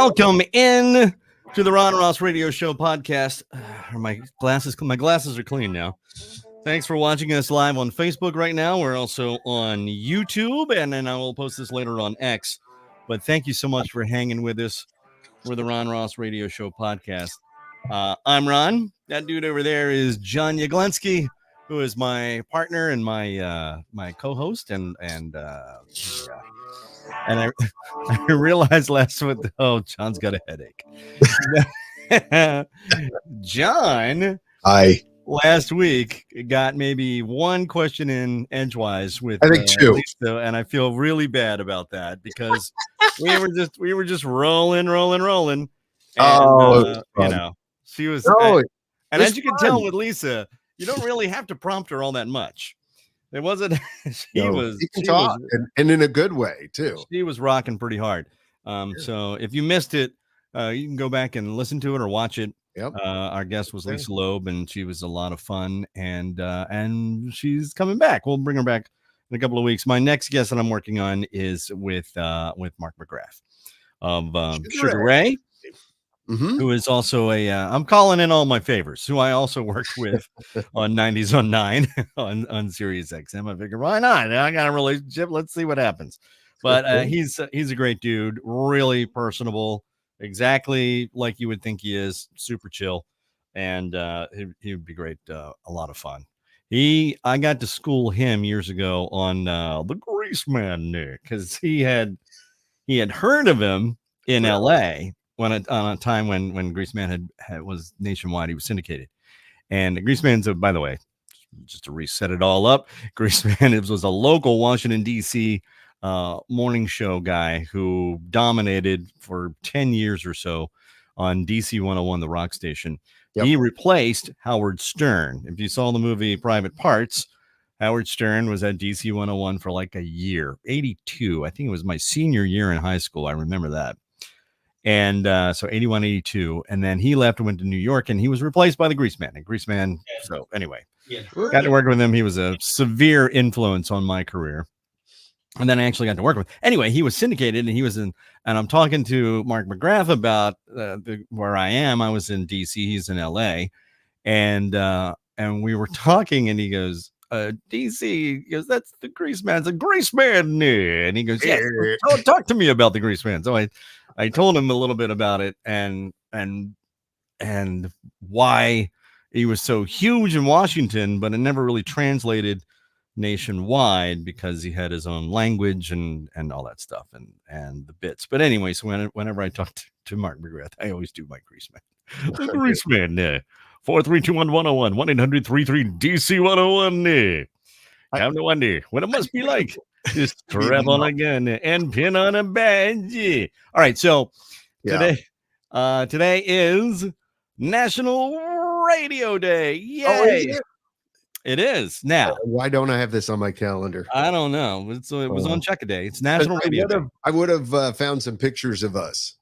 Welcome in to the Ron Ross Radio Show podcast. My glasses are clean now. Thanks for watching us live on Facebook right now. We're also on YouTube, and then I will post this later on X. But thank you so much for hanging with us for the Ron Ross Radio Show podcast. I'm Ron. That dude over there is John Yaglensky, who is my partner and my co-host, and I realized last week, John's got a headache. John, last week got maybe one question in edgewise with I think two, Lisa, and I feel really bad about that because we were just rolling. And, she was. And as you can tell with Lisa, you don't really have to prompt her all that much. It wasn't. She can talk, and in a good way too. She was rocking pretty hard. So if you missed it, you can go back and listen to it or watch it. Yep. Our guest was Lisa Loeb, and she was a lot of fun. And she's coming back. We'll bring her back in a couple of weeks. My next guest that I'm working on is with Mark McGrath of Sugar Ray. Mm-hmm. Who is also I'm calling in all my favors, who I also worked with on 90s on 9 on Sirius XM. I figured, why not? I got a relationship. Let's see what happens. But he's a great dude, really personable, exactly like you would think he is, super chill. And he would be great, a lot of fun. I got to school him years ago on the Greaseman, because he had heard of him in LA. On a time when Greaseman was nationwide, he was syndicated. And Greaseman's, by the way, just to reset it all up, Greaseman was a local Washington, D.C. Morning show guy who dominated for 10 years or so on DC 101, the rock station. Yep. He replaced Howard Stern. If you saw the movie Private Parts, Howard Stern was at DC 101 for like a year, 82. I think it was my senior year in high school. I remember that. And so 81, 82. And then he left and went to New York, and he was replaced by the Greaseman. And Greaseman, so anyway, got to work with him. He was a severe influence on my career. And then I actually got to work with him. Anyway, he was syndicated, and he was in, and I'm talking to Mark McGrath about where I am. I was in DC, he's in LA. And we were talking, and he goes, DC, he goes, that's the Greaseman. It's a Greaseman. And he goes, yeah, talk to me about the Greaseman. So I told him a little bit about it and why he was so huge in Washington, but it never really translated nationwide because he had his own language and all that stuff and the bits. But anyway, so whenever I talk to Mark McGrath, I always do my Greaseman. The Greaseman, 4321101, 1-800-33-DC-101. Time to wonder what it must be like. Just travel again and pin on a badge. All right, so today is National Radio Day. Yay! It is now. Why don't I have this on my calendar? I don't know. It was on Check-A-Day. It's National Radio Day. I would have found some pictures of us.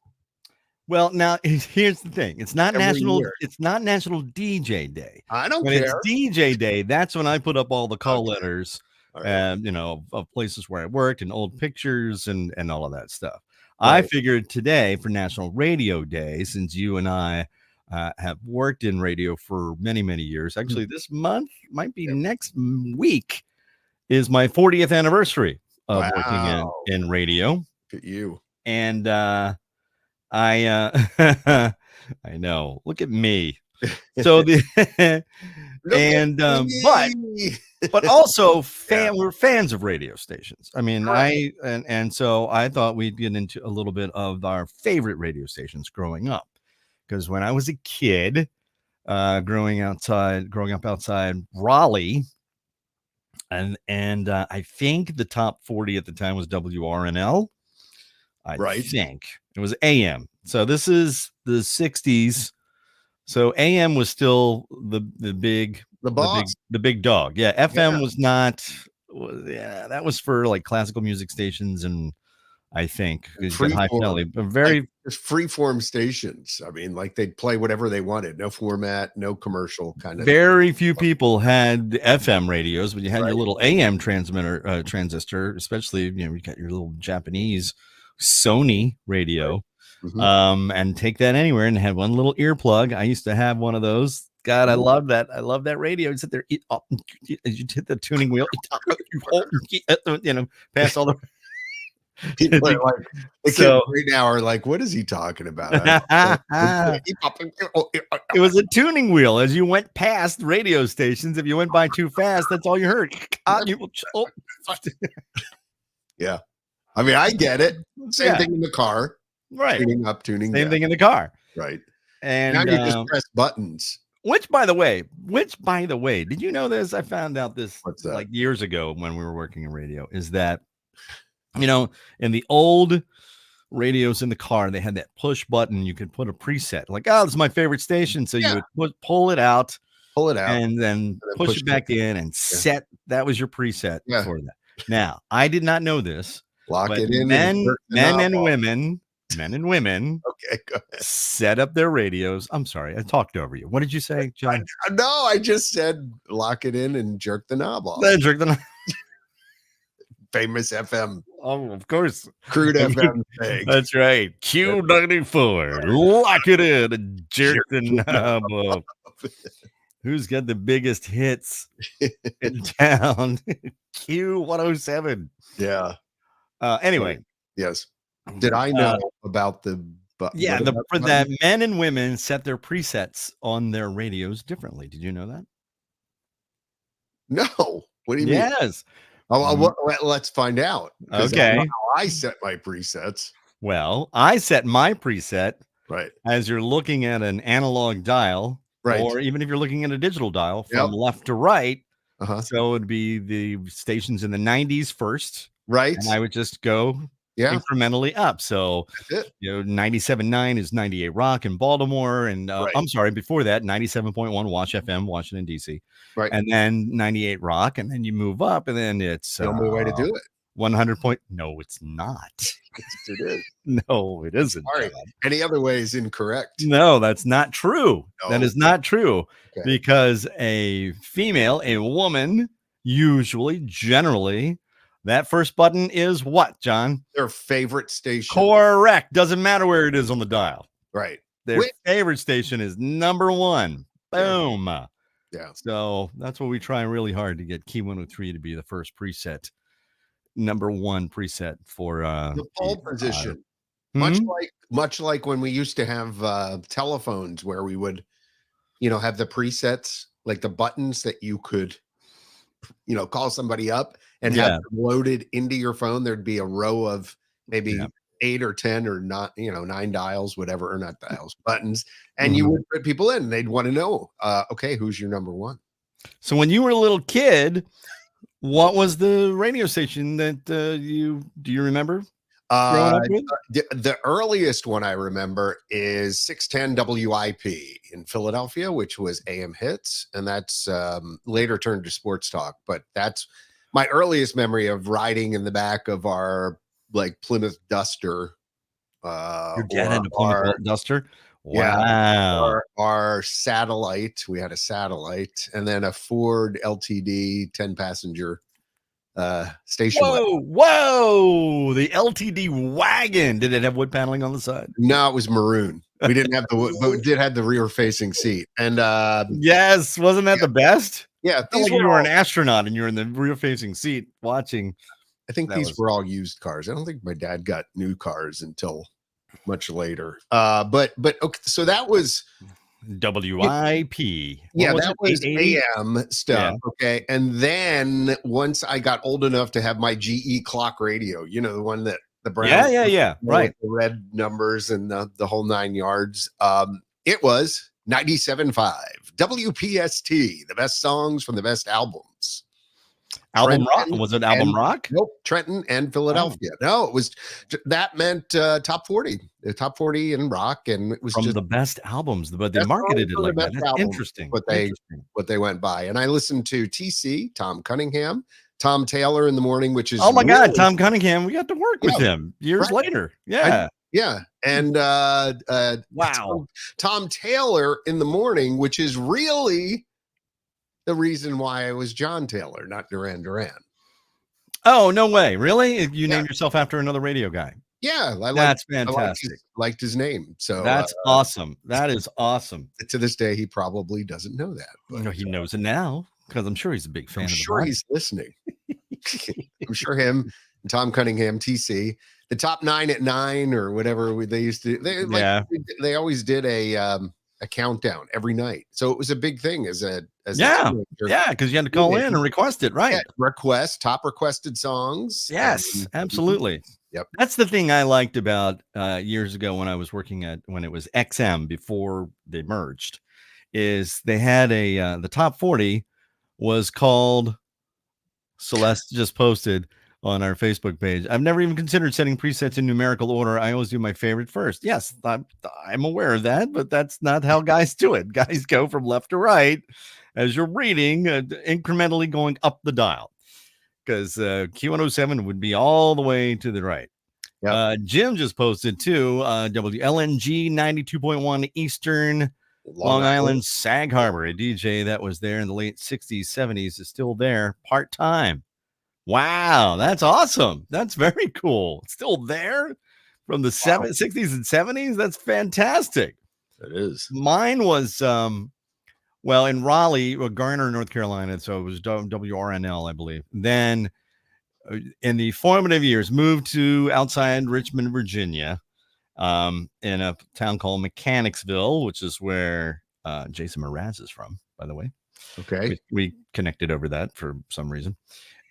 Well, now here's the thing. It's not National. It's not National DJ Day. I don't care. When it's DJ Day, that's when I put up all the call letters. Right. Of places where I worked and old pictures and all of that stuff. Right. I figured today for National Radio Day, since you and I have worked in radio for many, many years. Actually, this month might be next week is my 40th anniversary of working in radio. Look at you. And I know. Look at me. So but also we're fans of radio stations. I mean, right. So I thought we'd get into a little bit of our favorite radio stations growing up, because when I was a kid, growing up outside Raleigh, and I think the top 40 at the time was WRNL. I think it was AM. So this is the 60s. So AM was still the big dog. Yeah, FM was not. That was for like classical music stations, and I think high fidelity, but very freeform stations. I mean, like they'd play whatever they wanted, no format, no commercial kind of. Very few people had FM radios, but you had your little AM transistor, especially you got your little Japanese Sony radio. Mhm. and take that anywhere and had one little earplug. I used to have one of those. God, I Mhm. love that. I love that radio. You sit there, as you hit the tuning wheel, past all the. People are like, the kids So right now are like, "What is he talking about?" I don't know. it was a tuning wheel. As you went past radio stations, if you went by too fast, that's all you heard. Yeah. I mean, I get it. Same Yeah, thing in the car. right. Tuning up, tuning Same down. thing in the car. Right. Now And you just press buttons. which by the way, did you know this? I found out this What's that? like years ago when we were working in radio, is that, in the old radios in the car, they had that push button. You could put a preset like, oh, this is my favorite station. So you Yeah. would pull it out Pull it out and then and then push push it back it. in and Yeah. set. That was your preset Yeah. for that. Now, I did not know this, Lock but it in and jerk the men knob and off. women Okay, go ahead. set up their radios. I'm sorry, I talked over you. What did you say, John? No, I just said lock it in and jerk the knob off. Jerk the Famous FM, Oh, of course. crude FM thing. That's right. Q94. Lock it in and jerk the knob off. Who's got the biggest hits in town? Q107. Yeah. Anyway. Yes. Did I know about the Yeah, what about for the that button? men and women set their presets on their radios differently. Did you know that? No. What do you mean? Yes. Oh, let's find out. 'Cause I know Okay. how I set my presets. Well, I set my preset Right. as you're looking at an analog dial, Right. or even if you're looking at a digital dial from Yep. left to right. Uh-huh. So it'd be the stations in the 90s first, Right. and I would just go Yeah. incrementally up. So, That's it. 97.9 is 98 Rock in Baltimore, and Right. I'm sorry, before that, 97.1 Watch FM, Washington, D.C., Right. and then 98 Rock, and then you move up, and then it's The only way to do it. 100 point. No, it's not. Yes, it is. No, it isn't. Sorry. John. Any other way is incorrect. No, that's not true. That No. is not true. Okay. Because a woman, usually, generally, that first button is what, John? Their favorite station. Correct. Doesn't matter where it is on the dial. Right. Their favorite station is number one. Boom. Yeah. So that's what we try really hard to get Key 103 to be the first preset, number one preset for The pole position. hmm? Much like when we used to have telephones where we would, have the presets, like the buttons that you could, call somebody up and have them loaded into your phone. There'd be a row of maybe 8 or 10 or not, 9 dials, whatever, or not dials, buttons. And you would put people in, and they'd want to know, okay, who's your number one? So when you were a little kid, what was the radio station that do you remember growing up with? The earliest one I remember is 610 WIP in Philadelphia, which was AM hits, and that's later turned to sports talk. But that's my earliest memory of riding in the back of our Plymouth Duster. Your dad had a Plymouth Duster? Yeah, Wow. our satellite. We had a satellite, and then a Ford LTD 10-passenger station wagon. Whoa! The LTD wagon. Did it have wood paneling on the side? No, it was maroon. We didn't have the wood, but we did have the rear-facing seat. And yes, wasn't that the best? yeah, Like you were an astronaut and you're in the rear-facing seat watching. I think these were all used cars. I don't think my dad got new cars until much later. But okay, so that was WIP. Yeah, that was AM stuff. Yeah. Okay. And then once I got old enough to have my GE clock radio, the one that the brown, right, the red numbers and the whole 9 yards. It was 97.5 WPST, the best songs from the best albums. Album Rock? Was it Album Rock? Nope. Trenton and Philadelphia. No, it was that meant top 40, the top 40 in rock, and it was from just the best albums, but they marketed it like that. That's interesting. What they went by, and I listened to TC, Tom Cunningham, Tom Taylor in the morning, which is God, Tom Cunningham. We got to work with him years later. Yeah. And wow, Tom Taylor in the morning, which is really the reason why I was John Taylor, not Duran Duran. Oh, no way. Really? You named yourself after another radio guy? Yeah, That's I fantastic. liked his name. So That's awesome. That is awesome. to this day, he probably doesn't know that, You but know, he knows it now because I'm sure he's a big I'm fan of the sure body. he's listening. I'm sure him and Tom Cunningham, TC, the top 9 at 9 or whatever they used to. Yeah. They always did a countdown every night, so it was a big thing as a Yeah. teenager. Yeah. Because you had to call in and request it. Yeah, Right. top requested songs. Yes. And Absolutely. yep. That's the thing I liked about years ago when I was working when it was XM before they merged, is they had the top 40 was called Celeste just posted on our Facebook page. I've never even considered setting presets in numerical order. I always do my favorite first. Yes, I'm aware of that, but that's not how guys do it. Guys go from left to right as you're reading, incrementally going up the dial, because Q107 would be all the way to the right. Yep. Jim just posted too. WLNG 92.1 Eastern Long Island, Sag Harbor, a DJ that was there in the late 60s, 70s is still there part-time. Wow, that's awesome. That's very cool. It's still there from the 60s and 70s. That's fantastic. It is. Mine was well, in Raleigh, Garner, North Carolina, so it was WRNL, I believe. Then in the formative years, moved to outside Richmond, Virginia, in a town called Mechanicsville, which is where Jason Mraz is from, by the way. Okay. We connected over that for some reason.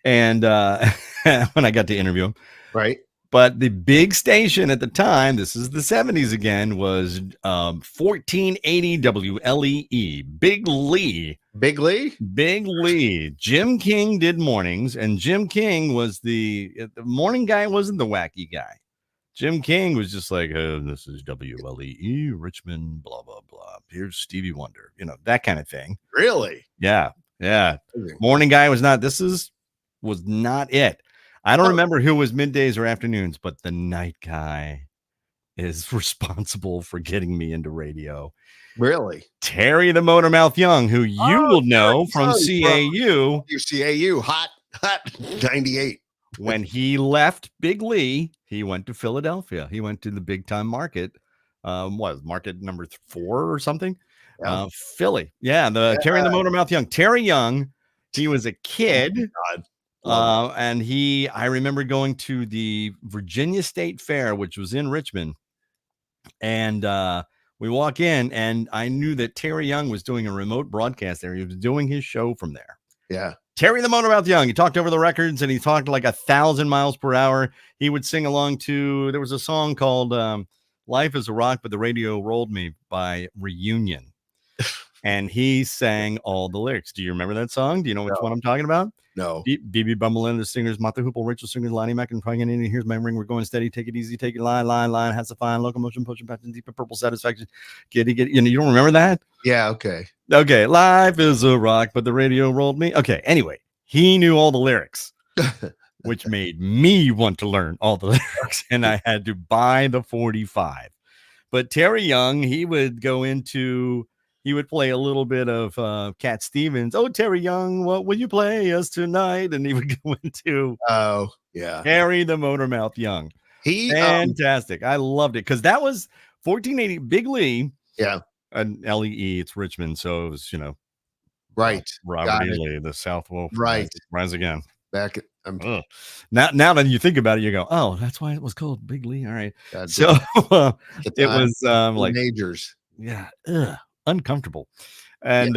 And when I got to interview him. Right. But the big station at the time, this is the 70s again, was 1480 WLEE, Big Lee. Big Lee? Big Lee. Jim King did mornings, and Jim King was the morning guy, wasn't the wacky guy. Jim King was just like, oh, this is WLEE, Richmond, blah, blah, blah. Here's Stevie Wonder, that kind of thing. Really? Yeah. Yeah. Morning guy was not it. I don't remember who was middays or afternoons, but the night guy is responsible for getting me into radio. Really? Terry the Motor Mouth Young, who you will know from CAU. CAU, hot 98. When he left Big Lee, he went to Philadelphia. He went to the big time market. Market number 4 or something? Yeah. Philly. Yeah, Terry the Motor Mouth Young. Terry Young, he was a kid. Oh, and I remember going to the Virginia State Fair, which was in Richmond. And we walk in, and I knew that Terry Young was doing a remote broadcast there. He was doing his show from there. Yeah. Terry the Motor Mouth Young. He talked over the records, and he talked like 1,000 miles per hour. He would sing along to, there was a song called Life is a Rock, but the Radio Rolled Me by Reunion. And he sang all the lyrics. Do you remember that song? Do you know which one I'm talking about? No. BB Bumblein, the singers, Martha Hoople, Rachel Singers, Lonnie Mack, and Paganini. Here's my ring. We're going steady. Take it easy. Take it line. Has a fine locomotion, pushing passion, deep purple satisfaction. Get. You don't remember that? Yeah. Okay. Okay. Life is a rock, but the radio rolled me. Okay. Anyway, he knew all the lyrics, which made me want to learn all the lyrics, and I had to buy the 45. But Terry Young, he would play a little bit of Cat Stevens. Oh, Terry Young, what will you play us tonight? And he would go into Terry the Motor Mouth Young. Fantastic. I loved it because that was 1480 Big Lee. Yeah. And LEE, it's Richmond. So it was, right. Robert E. Lee, the South Wolf. Right. Rise again. Back. Now that you think about it, you go, oh, that's why it was called Big Lee. All right. God, so it was like majors. Yeah. Uncomfortable. And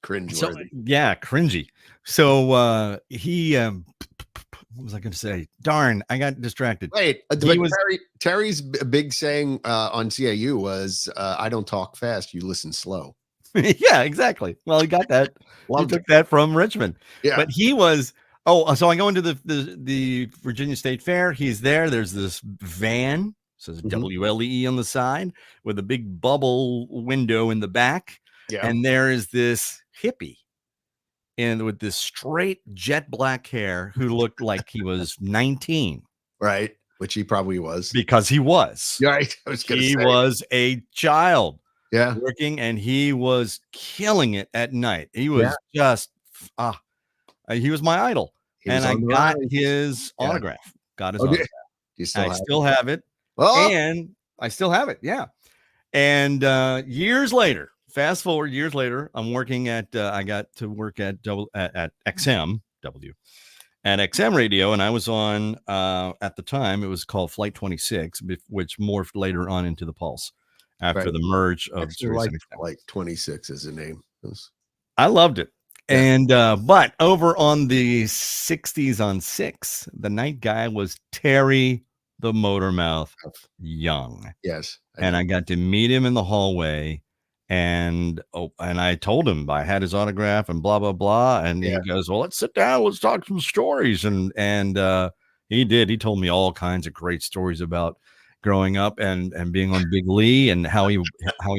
cringy. So, yeah, cringy. So he what was I going to say? Darn, I got distracted. Wait, Terry's big saying on CAU was, I don't talk fast, you listen slow. Yeah, exactly. Well, he got that. He took that from Richmond. Yeah. But he was, so I go into the Virginia State Fair. He's there. There's this van, says WLEE on the side with a big bubble window in the back. Yeah. And there is this hippie with this straight jet black hair who looked like he was 19. Right. Which he probably was. Because he was. Right. He was a child. Yeah. Working, and he was killing it at night. He was just, he was my idol. And I got his autograph. Got his autograph. you still I have still it? have it, Oh, and I still have it. Yeah. And years later, fast forward years later, I'm working at I got to work at at XM at XM Radio, and I was on at the time it was called Flight 26, which morphed later on into the Pulse after right. the merge of Actually, Sirius and XM. like 26 is a name. I loved it. Yeah. And but over on the 60s on 6, the night guy was Terry the Motor Mouth Young. Yes. And I got to meet him in the hallway, and I told him I had his autograph and blah blah blah, and he goes, "Well, let's sit down, let's talk some stories." And he did. He told me all kinds of great stories about growing up and being on Big Lee and how he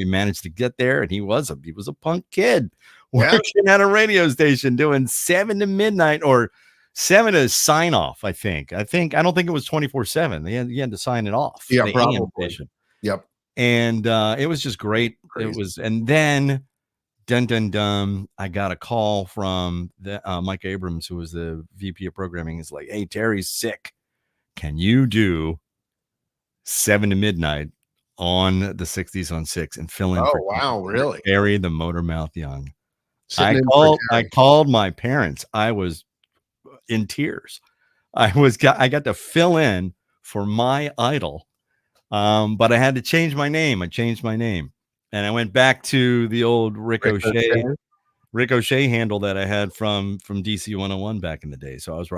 managed to get there. And he was a punk kid working at a radio station doing 7 to midnight or 7 to sign off. I don't think it was 24/7. He had to sign it off. Yeah, the probably. AM station. Yep. And it was just great. Crazy. It was, and then dun, I got a call from the Mike Abrams, who was the VP of programming. Is like, "Hey, Terry's sick. Can you do 7 to midnight on the 60s on 6 and fill in Oh, for wow, really? Terry the Motor Mouth Young?" Sitting in for I Terry. called my parents. I was in tears. I got to fill in for my idol. But I had to change my name. I changed my name, and I went back to the old Ricochet handle that I had from DC 101 back in the day. So I was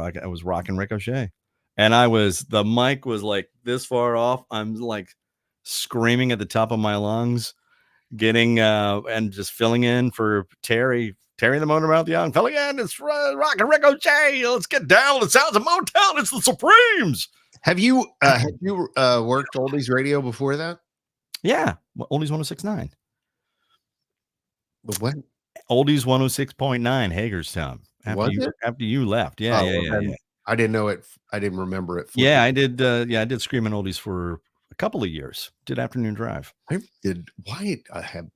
rocking Ricochet, and the mic was like this far off. I'm like screaming at the top of my lungs, getting and just filling in for Terry the Motor Mouth Young. Filling in, it's rocking Ricochet. Let's get down. It sounds of Motown. It's the Supremes. Have you worked oldies radio before that? Yeah, Oldies 106.9. But what? Oldies 106.9 Hagerstown. After you left. Yeah, yeah. I didn't know it. I didn't remember it. Yeah, I did. I did Screaming Oldies for a couple of years. Did Afternoon Drive. I did. Why? I have.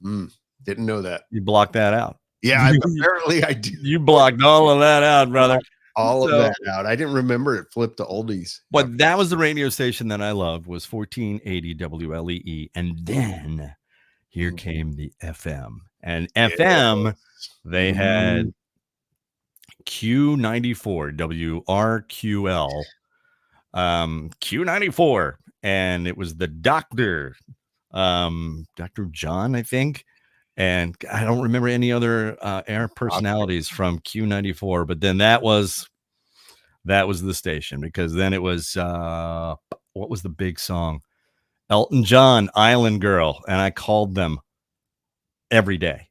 Didn't know that. You blocked that out. Yeah, apparently I do. You blocked all of that out, brother. All of that out. I didn't remember it flipped to oldies. But that was the radio station that I loved, was 1480 WLEE. And then here came the FM. And FM, they had Q94 WRQL, Q94, and it was the Dr. John, I think. And I don't remember any other air personalities from Q94, but then that was the station, because then it was what was the big song? Elton John, Island Girl, and I called them every day.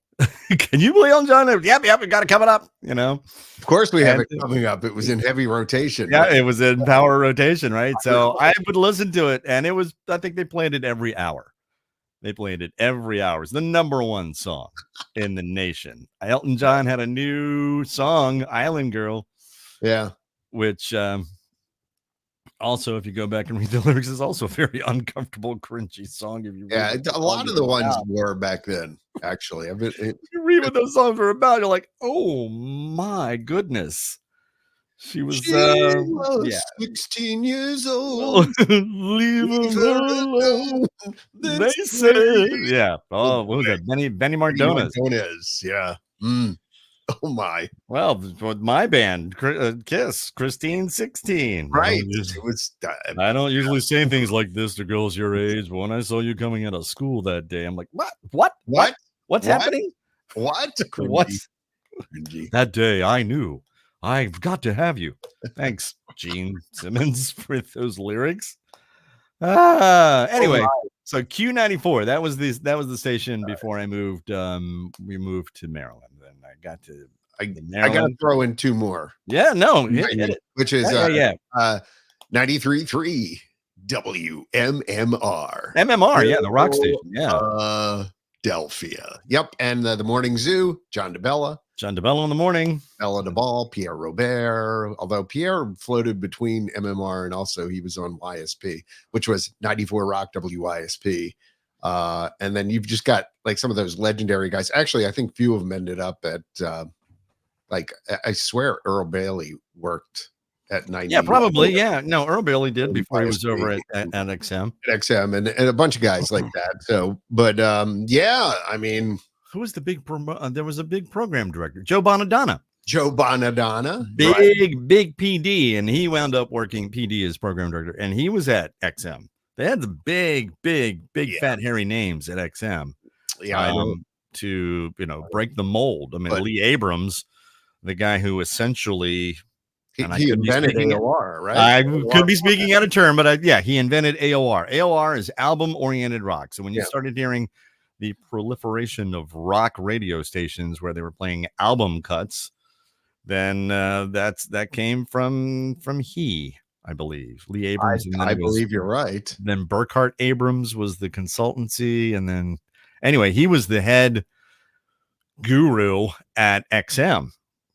Can you believe Elton John? Yep, we got it coming up. Of course we have it coming up. It was in heavy rotation. Yeah, it was in power rotation, right? So I would listen to it, and I think they played it every hour. They played it every hour. It's the number one song in the nation. Elton John had a new song, Island Girl. Yeah. Which also, if you go back and read the lyrics, is also a very uncomfortable, cringy song. A lot of the ones were back then, actually. You read what those songs were about, you're like, oh my goodness. She was 16 years old. Leave her alone. They said, yeah. Oh, what was that? Benny Mardones. Yeah. Oh my. Well, with my band, Kiss, Christine 16. Right. I don't usually say things like this to girls your age, but when I saw you coming out of school that day, I'm like, what's happening? What? What's that day? I knew I've got to have you. Thanks, Gene Simmons, for those lyrics. Anyway, so Q94, that was the station before I moved. We moved to Maryland, and I got to. I got to throw in two more. Yeah, no, hit it. Which is 93.3 WMMR. MMR, yeah, the rock station. Yeah. Delphia. Yep. And the Morning Zoo, John DeBella in the morning. Bella DeBall, Pierre Robert. Although Pierre floated between MMR and also he was on YSP, which was 94 Rock WYSP. And then you've just got like some of those legendary guys. Actually, I think few of them ended up at I swear Earl Bailey worked at 90. Yeah, probably. Yeah. No, Earl Bailey did before he was over Bias at XM. XM and a bunch of guys like that. So, but yeah, I mean, Who was the big there was a big program director, Joe Bonadonna. Joe Bonadonna, Big PD, and he wound up working PD as program director, and he was at XM. They had the big fat hairy names at XM. Yeah, I know. To break the mold. I mean, but Lee Abrams, the guy who essentially he invented AOR, right? I could be speaking out of turn, but he invented AOR. AOR is album-oriented rock. So when you started hearing the proliferation of rock radio stations where they were playing album cuts, then that came from he, I believe, Lee Abrams. I believe you're right. Then Burkhart Abrams was the consultancy, and then anyway, he was the head guru at XM.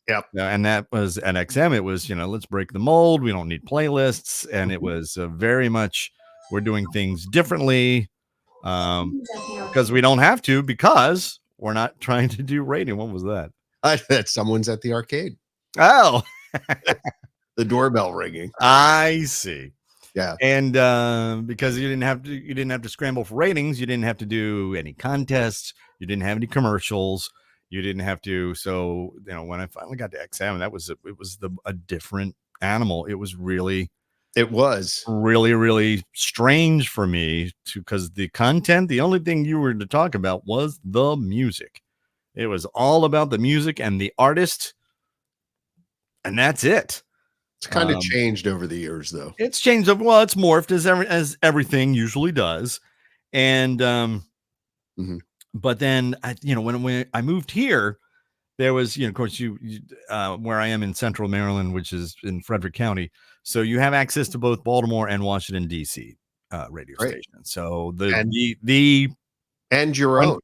Yep. And that was at XM. It was, let's break the mold. We don't need playlists. And it was very much, we're doing things differently because we don't have to, because we're not trying to do radio. What was that? That someone's at the arcade. Oh, the doorbell ringing. I see. Yeah. And because you didn't have to scramble for ratings, you didn't have to do any contests, you didn't have any commercials, you didn't have to. So, when I finally got to XM, it was a different animal. It was really strange for me because the content, the only thing you were to talk about was the music. It was all about the music and the artist, and that's it. It's kind of changed over the years, though. It's changed. Well, it's morphed as everything usually does. And, but then, when I moved here, there was, of course, where I am in Central Maryland, which is in Frederick County. So you have access to both Baltimore and Washington, D.C. Radio stations. So and your own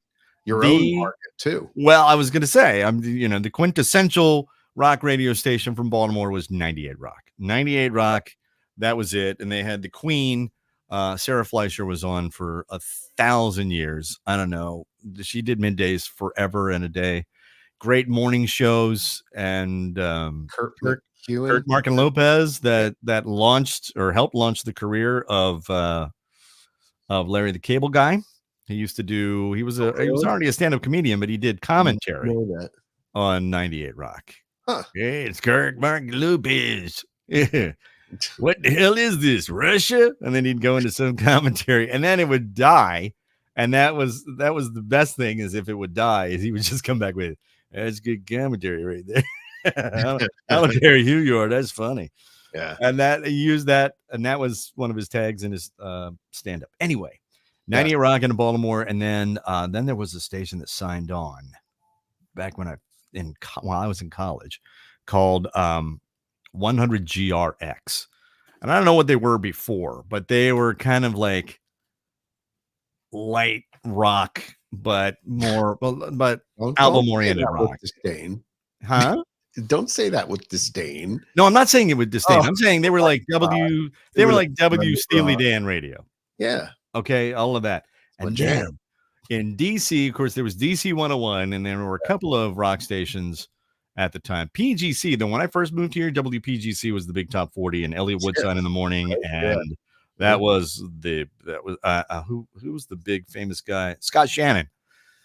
market too. Well, I was going to say, the quintessential rock radio station from Baltimore was 98 Rock. 98 Rock, that was it. And they had the Queen. Sarah Fleischer was on for 1,000 years. I don't know. She did middays forever and a day. Great morning shows. And Kurt Mark and Lopez that launched or helped launch the career of Larry the Cable Guy. He was already a stand-up comedian, but he did commentary on 98 Rock. Huh. Hey, it's Kirk Mark Lopez. What the hell is this, Russia? And then he'd go into some commentary, and then it would die. And that was the best thing, is if it would die, is he would just come back with, that's good commentary right there. I don't care who you are. That's funny. Yeah. And he used that, and that was one of his tags in his stand-up. Anyway, 98 Rock in Baltimore, and then there was a station that signed on back when while I was in college, called 100 GRX. And I don't know what they were before, but they were kind of like light rock, but more, but album oriented rock. Disdain. Huh? Don't say that with disdain. No, I'm not saying it with disdain. I'm saying they were like W Steely Dan radio. Yeah. Okay. All of that. And then in DC, of course, there was DC 101, and there were a couple of rock stations at the time. PGC, then when I first moved here, WPGC was the big top 40, and Elliot Woodside in the morning. And that was who was the big famous guy? Scott Shannon.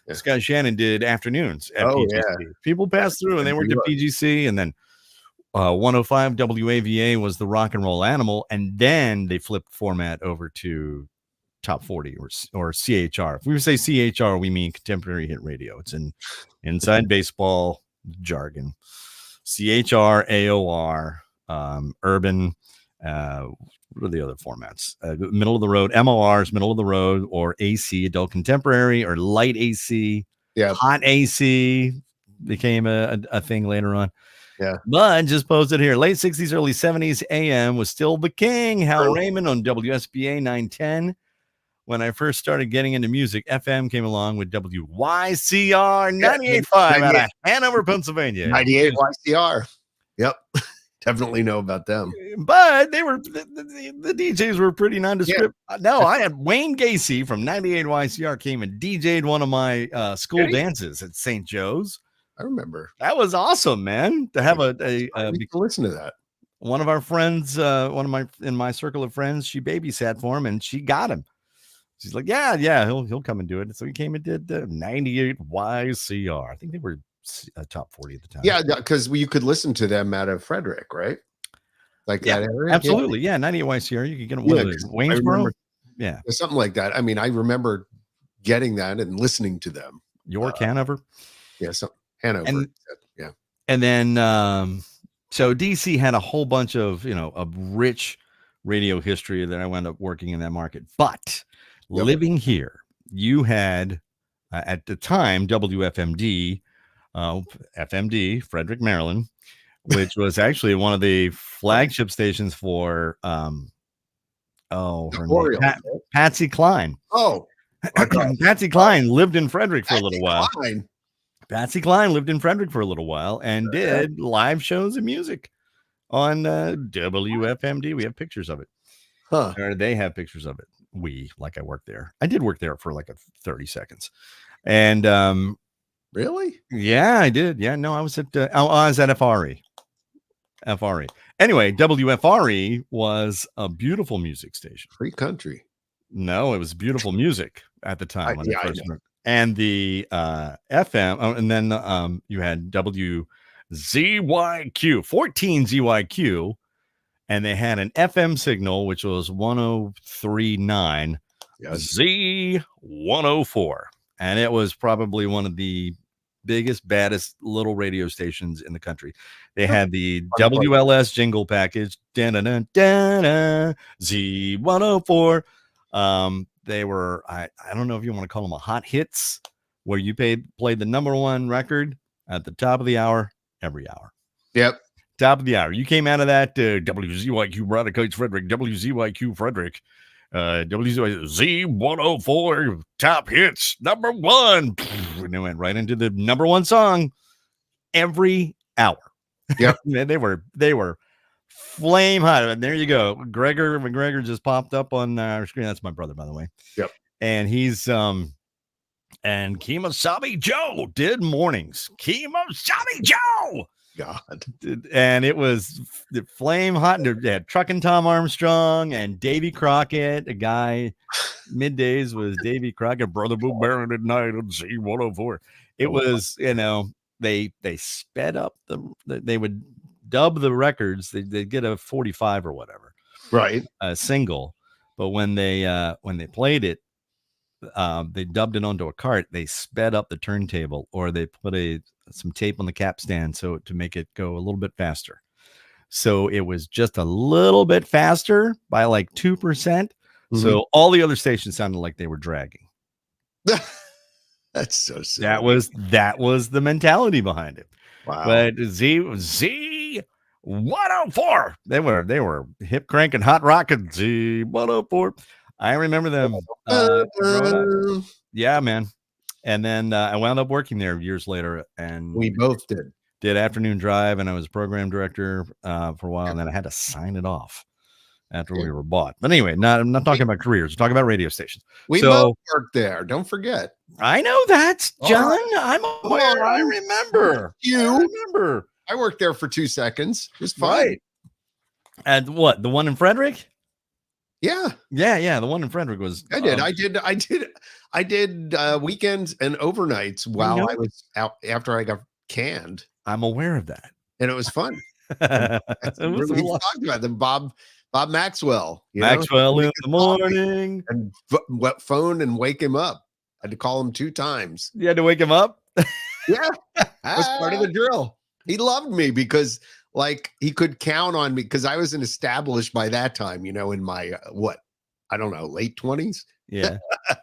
Yeah. Scott Shannon did afternoons at PGC. Yeah. People passed through and they worked at PGC, and then 105 WAVA was the rock and roll animal, and then they flipped format over to top 40 or CHR. If we say CHR, we mean contemporary hit radio. It's inside baseball jargon. CHR, AOR, urban, what are the other formats? Middle of the road, MORs, middle of the road, or AC, adult contemporary, or light AC. Yeah. Hot AC became a thing later on. Yeah. But just posted here, late 60s, early 70s, AM was still the king. Hal Raymond on WSBA 910. When I first started getting into music, FM came along with WYCR 98.5 out of Hanover, Pennsylvania. 98 YCR. Yep. Definitely know about them. But they were the DJs were pretty nondescript. Yeah. No, I had Wayne Gacy from 98 YCR came and DJ'd one of my school dances at St. Joe's. I remember. That was awesome, man. To have a listen to that. one of our friends, in my circle of friends, she babysat for him, and she got him. She's like, yeah, he'll come and do it. So he came and did 98 YCR. I think they were top 40 at the time. Yeah, because you could listen to them out of Frederick, right? Like Yeah, that area. absolutely. Yeah, 98 YCR. You could get them. Yeah, Waynesboro. Yeah, something like that. I mean, I remember getting that and listening to them. York, Hanover. Yeah, so Hanover. And, yeah, and then so DC had a whole bunch of a rich radio history that I wound up working in that market. But living here, you had at the time WFMD, FMD, Frederick, Maryland, which was actually one of the flagship stations for her name, Patsy Cline. Oh, Patsy Cline lived in Frederick for a little while. Cline. Patsy Cline lived in Frederick for a little while and did live shows of music on WFMD. We have pictures of it. Huh. Or they have pictures of it. I worked there. I did work there for like 30 seconds. And really? Yeah, I did. Yeah, no, I was at FRE. FRE. Anyway, WFRE was a beautiful music station. Free country. No, it was beautiful music at the time. And the FM, and then you had WZYQ, 14 ZYQ, and they had an FM signal, which was 103.9 Z104. And it was probably one of the biggest, baddest little radio stations in the country. They had the WLS jingle package, Z104. They were, I don't know if you want to call them a hot hits, where you played the number one record at the top of the hour every hour. Yep. Top of the hour. You came out of that WZYQ Radicates Frederick, WZYQ Frederick, Z104 top hits number one, and they went right into the number one song every hour. Yep. they were flame hot. And there you go. Gregor McGregor just popped up on our screen. That's my brother, by the way. Yep. And he's and Kemosabe Joe did mornings. Kemosabe Joe. God. And it was flame hot. And they had Truckin' Tom Armstrong and Davy Crockett. A guy middays was Davy Crockett, Brother Boo Barron at night on Z104. It was, they sped up they would dub the records. They'd get a 45 or whatever, right? A single. But when they played it, they dubbed it onto a cart. They sped up the turntable, or they put some tape on the capstan to make it go a little bit faster. So it was just a little bit faster by like 2%. Mm-hmm. So all the other stations sounded like they were dragging. That's so silly. That was the mentality behind it. Wow. But Z104, they were hip cranking, hot rocking Z104. I remember them. Yeah, man. And then I wound up working there years later, and we both did afternoon drive, and I was program director for a while, and then I had to sign it off after we were bought. But anyway, I'm not talking about careers. We're talking about radio stations. We both worked there. Don't forget. I know that, John. I'm aware. I remember. I remember. I worked there for 2 seconds. It was fun. Right. At what? The one in Frederick? Yeah. The one in Frederick was. I did weekends and overnights while I was out after I got canned. I'm aware of that, and it was fun. We talked about them, Bob Maxwell. Maxwell in the morning, and phone and wake him up. I had to call him 2 times. You had to wake him up. Yeah, that was part of the drill. He loved me because. Like he could count on me because I was an established by that time, in my I don't know, late 20s. Yeah.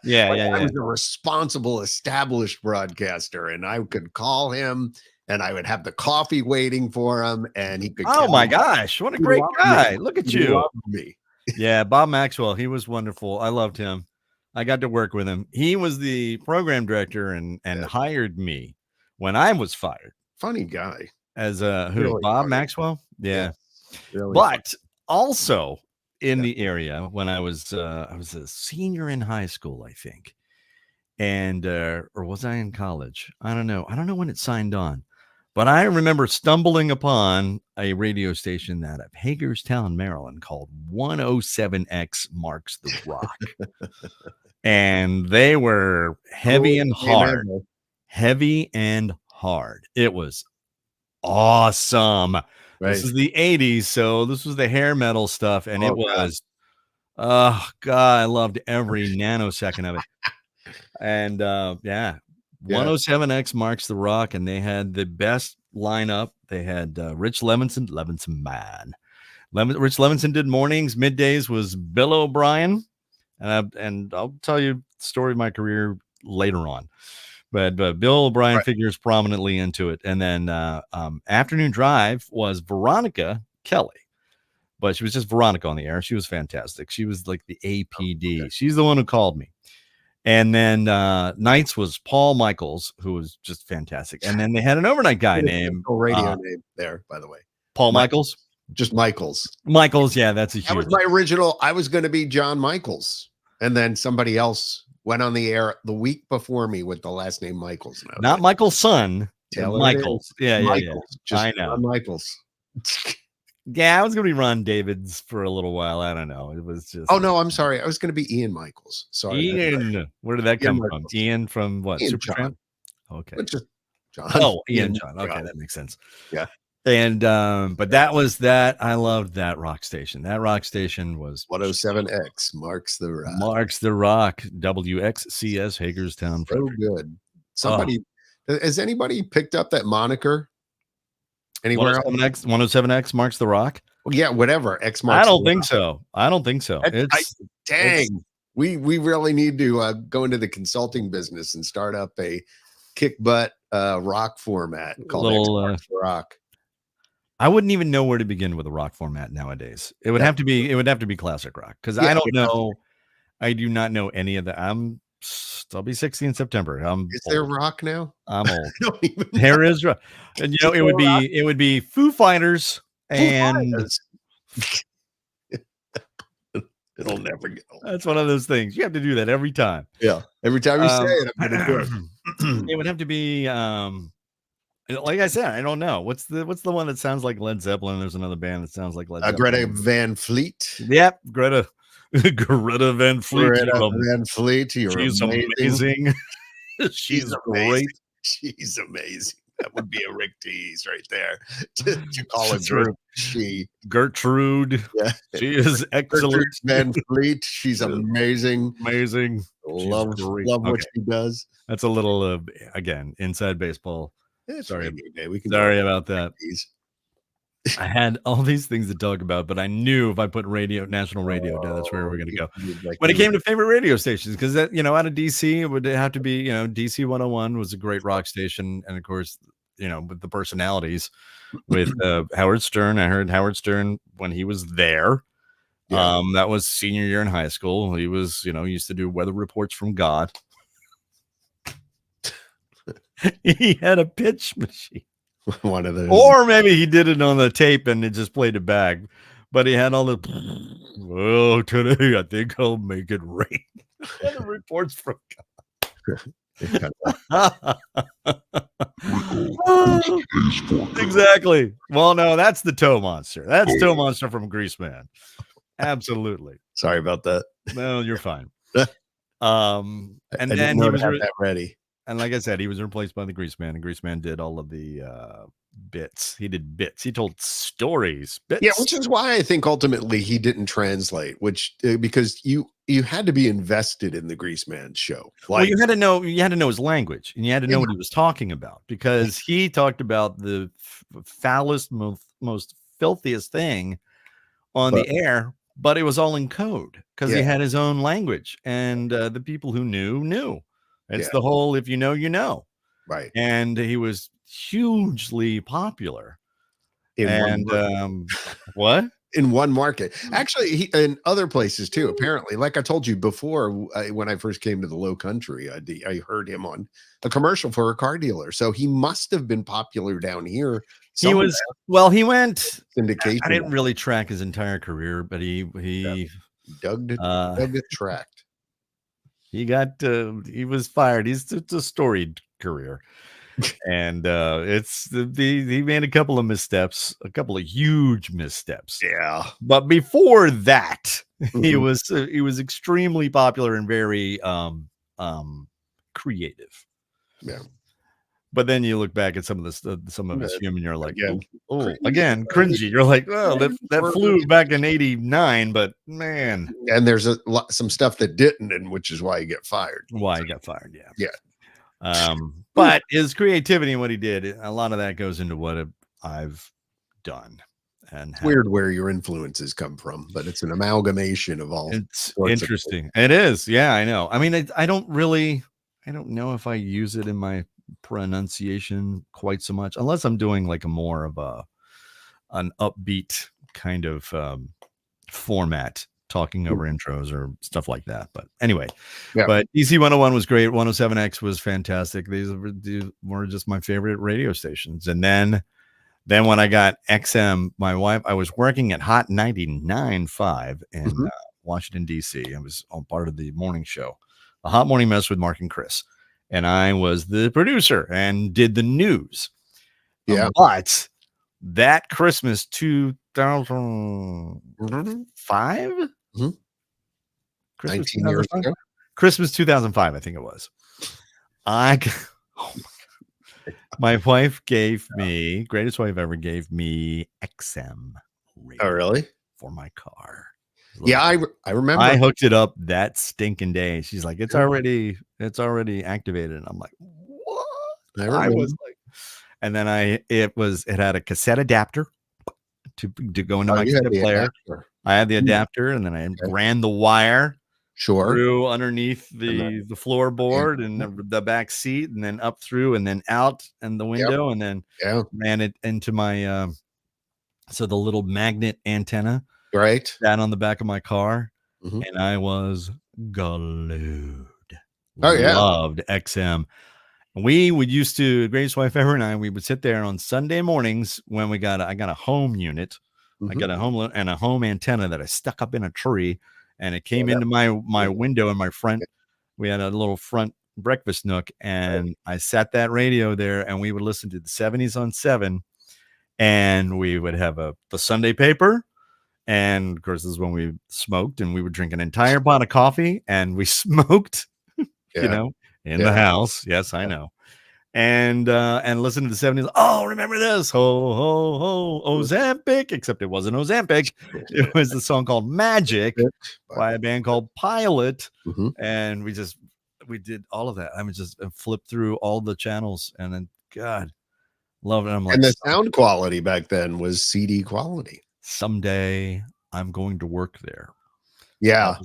I was a responsible, established broadcaster, and I could call him, and I would have the coffee waiting for him, and he could. Oh my gosh, what a great guy! Look at you. Me. Yeah, Bob Maxwell, he was wonderful. I loved him. I got to work with him. He was the program director and hired me when I was fired. Funny guy. As who? Really Bob funny. Maxwell? Yeah. Really but funny. Also in the area when I was a senior in high school, I think. And or was I in college? I don't know. I don't know when it signed on. But I remember stumbling upon a radio station out of Hagerstown, Maryland called 107X Marks the Rock. And they were heavy and hard. Heavy and hard. It was awesome. This is the 80s, so this was the hair metal stuff, and it was, oh God, I loved every nanosecond of it. And yeah, 107X Marks the Rock, and they had the best lineup. They had Rich Levinson man. Rich Levinson did mornings, middays was Bill O'Brien, and I'll tell you the story of my career later on. But Bill O'Brien figures prominently into it. And then afternoon drive was Veronica Kelly, but she was just Veronica on the air. She was fantastic. She was like the APD. Okay. She's the one who called me. And then nights was Paul Michaels, who was just fantastic. And then they had an overnight guy named radio name there, by the way. Paul Michaels? Just Michaels. Michaels, yeah, that's a huge. That was my original. I was going to be John Michaels. And then somebody else went on the air the week before me with the last name Michaels. Not Michael's son. Michaels. Yeah, Michaels. Yeah. Just I know. Michaels. Yeah, I was going to be Ron Davids for a little while. I don't know. It was just. Oh, no, I'm sorry. I was going to be Ian Michaels. Sorry. Ian. Where did that come from? Ian from what? Ian Supertramp? Okay. Just John. Oh, Ian John. Okay, that makes sense. Yeah. And but that was that. I loved that rock station. That rock station was 107X Marks the Rock. Marks the Rock. WXCS Hagerstown. So good. Somebody has anybody picked up that moniker anywhere 107X, 107X Marks the Rock? Well, yeah, whatever. X Marks. I don't think so. Dang. We really need to go into the consulting business and start up a kick butt rock format called X Marks the Rock. I wouldn't even know where to begin with a rock format nowadays. It would have to be classic rock, because I don't know. I do not know any of that. I'll be 60 in September. Is there rock now? I'm old. There is rock. And it would be Foo Fighters and it'll never get old. That's one of those things. You have to do that every time. Yeah. Every time you say it, I'm gonna do it. It would have to be like I said, I don't know. What's the one that sounds like Led Zeppelin? There's another band that sounds like Led Zeppelin. Greta Van Fleet. Yep, Greta Van Fleet. Van Fleet. She's amazing. She's great. She's amazing. That would be a Rick Dees right there. To call a group Gertrude. Yeah. She is excellent. Gertrude Van Fleet. She's amazing. Amazing. Love what she does. That's a little again, inside baseball. Sorry about that. I had all these things to talk about, but I knew if I put national radio down, that's where we're going to go. When it came to favorite radio stations, because out of DC, it would have to be, DC 101 was a great rock station. And of course, with the personalities with Howard Stern. I heard Howard Stern when he was there. Yeah. That was senior year in high school. He was, used to do weather reports from God. He had a pitch machine. One of those. Or maybe he did it on the tape and it just played it back. But he had all the, today I think I'll make it rain. Weather reports from God. Exactly. Well, no, that's the Toe Monster. That's Toe Monster from Greaseman. Absolutely. Sorry about that. No, you're fine. And then he was that ready. And like I said, he was replaced by the Greaseman, and Greaseman did all of the bits. He did bits. He told stories. Bits. Yeah, which is why I think ultimately he didn't translate, because you had to be invested in the Greaseman show. Well, you had to know his language, and you had to know what he was talking about, because he talked about the foulest, most filthiest thing on the air, but it was all in code because he had his own language, and the people who knew. It's the whole, if you know, you know. Right. And he was hugely popular. What? In one market. Actually, in other places too, apparently. Like I told you before, when I first came to the Low Country, I heard him on a commercial for a car dealer. So he must have been popular down here. He went syndication. I didn't really track his entire career, but he dug it tracked. He was fired. It's a storied career. And he made a couple of missteps, a couple of huge missteps. Yeah. But before that, he Mhm. was extremely popular and very creative. Yeah. But then you look back at some of his But humor, and you're like, again, again, cringy. You're like, oh, that flew cringeworthy. back in '89, but man, And there's some stuff that didn't, and which is why you get fired. why he got fired? Yeah. Yeah. Whew. But his creativity and what he did, a lot of that goes into what I've done and It's have. weird where your influences come from, but it's an amalgamation of all It's sorts of things. interesting. It is. Yeah, I know. I mean, I don't know if I use it in my pronunciation quite so much, unless I'm doing like a more of an upbeat kind of format, talking over intros or stuff like that. But anyway, Yeah. but EC 101 was great. 107X was fantastic. These were just my favorite radio stations. And then when I got XM, my wife, I was working at Hot 99.5 in Mhm. Washington, D.C. I was on part of the morning show, the Hot Morning Mess with Mark and Chris. And I was the producer and did the news. Yeah. But that Christmas 2005? Mhm. Christmas 19 years 2005? ago. Christmas 2005, I think it was. Oh my wife gave me, greatest wife ever gave me XM radio Oh, really? for my car. Yeah, I remember. I hooked it up that stinking day. She's like, it's Yeah. already activated. And I'm like, what? I I remember. was like, and then it had a cassette adapter to go into Oh, my you had cassette the player. adapter. I had the Mm, adapter, and then I okay. ran the wire Sure. through underneath And then the floorboard and the back seat, and then up through and then out and the yep. window, and then Yeah. ran it into my so the little magnet antenna Right. sat on the back of my car, Mhm. and I was glued. Oh, yeah. Loved XM. We would used to, greatest wife ever and I, we would sit there on Sunday mornings when I got a home unit. I Mhm. got a home antenna that I stuck up in a tree, and it Yeah, came that into my was window in my front. yeah, We had a little front breakfast nook, right. and I sat that radio there, and we would listen to the 70s on 7, and we would have the Sunday paper. And of course, this is when we smoked, and we would drink an entire pot of coffee, and we smoked, Yeah. in the Yeah. house. Yes, I know. And listen to the 70s. Oh, remember this? Ho, ho, ho, Ozempic, except it wasn't Ozempic. It was a song called Magic by a band called Pilot. Mhm. And we did all of that. I mean, just flipped through all the channels, and then God, love it. I'm like, And the sound quality back then was CD quality. someday I'm going to work there. Yeah.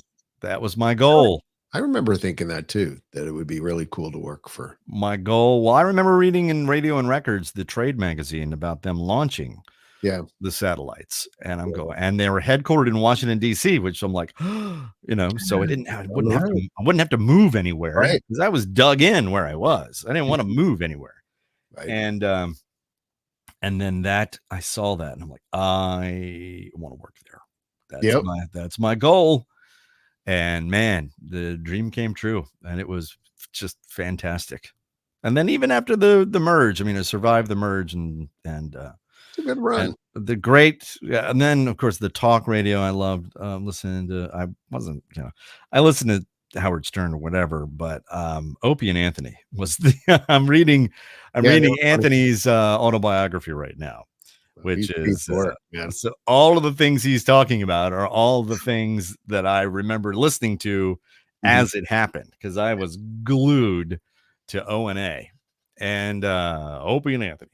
That was my goal. I remember thinking that too, that it would be really cool to work for. My goal. Well, I remember reading in Radio and Records, the trade magazine, about them launching Yeah. the satellites, and I'm going, and they were headquartered in Washington D.C., which I'm like, so I All right. wouldn't have to move anywhere Right. because I was dug in where I was. I didn't want to move anywhere, Right. and then that I saw that, and I'm like, I want to work there. Yep. That's my goal. And man, the dream came true, and it was just fantastic. And then even after the merge, I mean, I survived the merge, It's a good run. and the great, yeah, and then of course the talk radio. I loved listening to. I wasn't, I listened to Howard Stern or whatever, but Opie and Anthony was the. I'm Yeah, they reading were funny. Anthony's autobiography right now, He's which a piece is of work, man. so all of the things he's talking about are all the things that I remember listening to Mhm. as it happened, because I was glued to O&A and Opie and Anthony.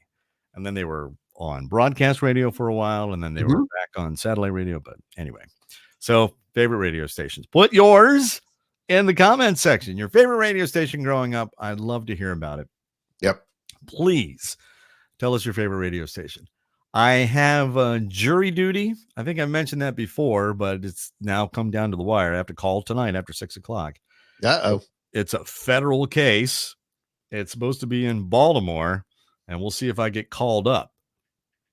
And then they were on broadcast radio for a while, and then they were Mhm. back on satellite radio. But anyway, so favorite radio stations. Put yours in the comments section. Your favorite radio station growing up. I'd love to hear about it. Yep. Please tell us your favorite radio station. I have jury duty. I think I mentioned that before, but it's now come down to the wire. I have to call tonight after 6:00. Uh-oh. It's a federal case. It's supposed to be in Baltimore, and we'll see if I get called up.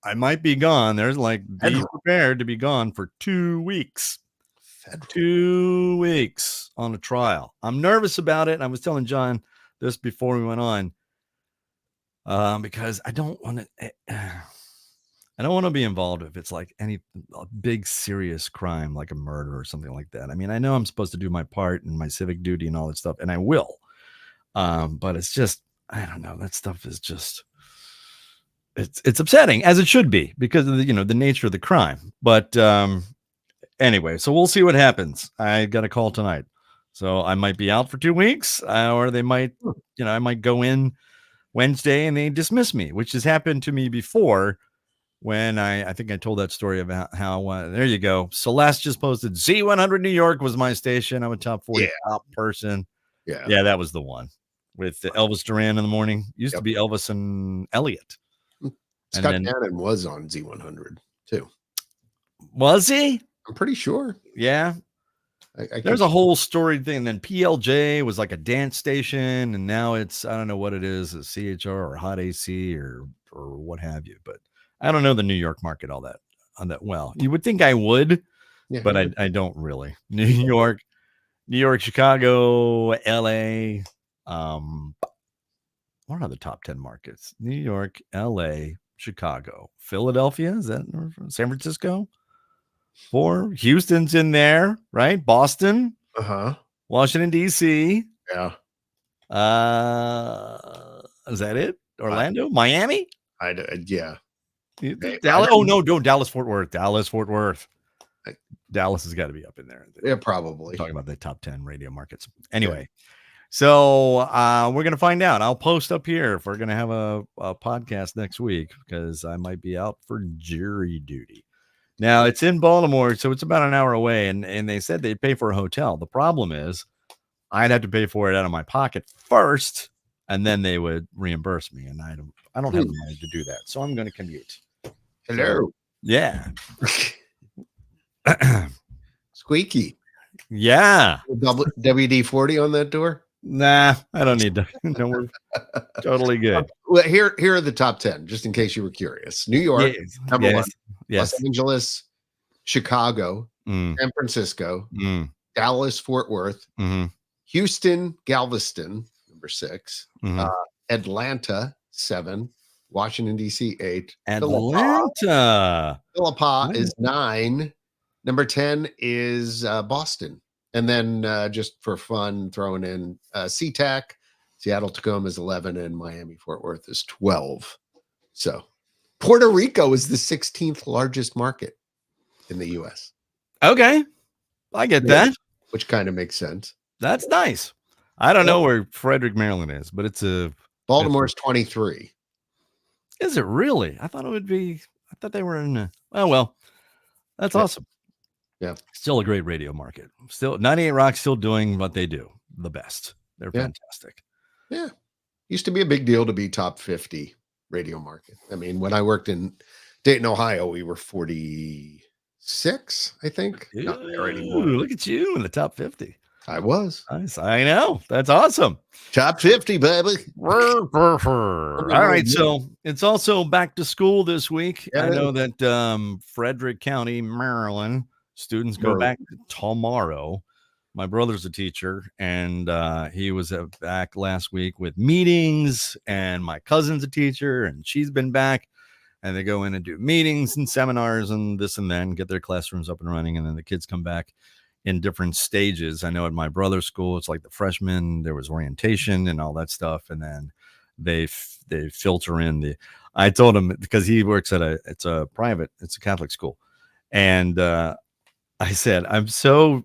I might be gone. There's like, be Federal. prepared to be gone for 2 weeks. Federal. 2 weeks on a trial. I'm nervous about it. I was telling John this before we went on. because I don't want to. I don't want to be involved if it's like any big serious crime, like a murder or something like that. I mean, I know I'm supposed to do my part and my civic duty and all that stuff, and I will. But it's just, I don't know. That stuff is just, it's upsetting, as it should be, because of the nature of the crime. But anyway, so we'll see what happens. I got a call tonight, so I might be out for 2 weeks, or they might, I might go in Wednesday and they dismiss me, which has happened to me before. When I think I told that story about how there you go. Celeste just posted Z100 New York was my station. I'm a top 40 top person. Yeah, that was the one with Elvis Duran in the morning. Used to be Elvis and Elliot. Scott Cannon was on Z100 too. Was he? I'm pretty sure. Yeah. There's a whole story thing. Then PLJ was like a dance station, and now it's, I don't know what it is, a CHR or Hot AC or what have you, but I don't know the New York market all that well. You would think I would, but I don't really. New York, Chicago, LA. What are the top 10 markets? New York, LA, Chicago, Philadelphia. Is that San Francisco? 4. Houston's in there, right? Boston. Washington, D.C. Yeah. Is that it? Orlando, Miami? Yeah. Dallas. Oh no, Dallas, Fort Worth. Dallas has got to be up in there. Yeah, probably. Talking about the top 10 radio markets. Anyway, so we're gonna find out. I'll post up here if we're gonna have a podcast next week, because I might be out for jury duty. Now it's in Baltimore, so it's about an hour away, and they said they'd pay for a hotel. The problem is I'd have to pay for it out of my pocket first, and then they would reimburse me, and I don't have the money to do that, so I'm going to commute. Hello. So, yeah. Squeaky. Yeah. WD-40 on that door? Nah, I don't need to. No, we're totally good. Well, here are the top 10, just in case you were curious. New York, number 1. Yes. Los Angeles, Chicago, San Francisco, Dallas, Fort Worth, Houston, Galveston, number 6, Atlanta, 7, Washington, D.C., 8, Atlanta. Philippa is 9. Number 10 is Boston. And then just for fun, throwing in SeaTac, Seattle, Tacoma is 11, and Miami, Fort Worth is 12. So Puerto Rico is the 16th largest market in the U.S. Okay. I get that. Which kind of makes sense. That's nice. I don't know where Frederick, Maryland is, but Baltimore's 23. Is it really? I thought they were in well, that's awesome. Yeah. Still a great radio market. Still 98 Rock still doing what they do the best. They're fantastic. Yeah. Used to be a big deal to be top 50 radio market. I mean, when I worked in Dayton, Ohio, we were 46, I think. Ooh, not there anymore. Look at you in the top 50. I was. Nice. I know. That's awesome. Top 50, baby. All right. So it's also back to school this week. I know that Frederick County, Maryland, students go back tomorrow. My brother's a teacher, and he was back last week with meetings, and my cousin's a teacher, and she's been back, and they go in and do meetings and seminars and this and that, and get their classrooms up and running, and then the kids come back in different stages. I know at my brother's school, it's like the freshmen, there was orientation and all that stuff, and then they filter in I told him, because he works at it's a Catholic school, and I said, I'm so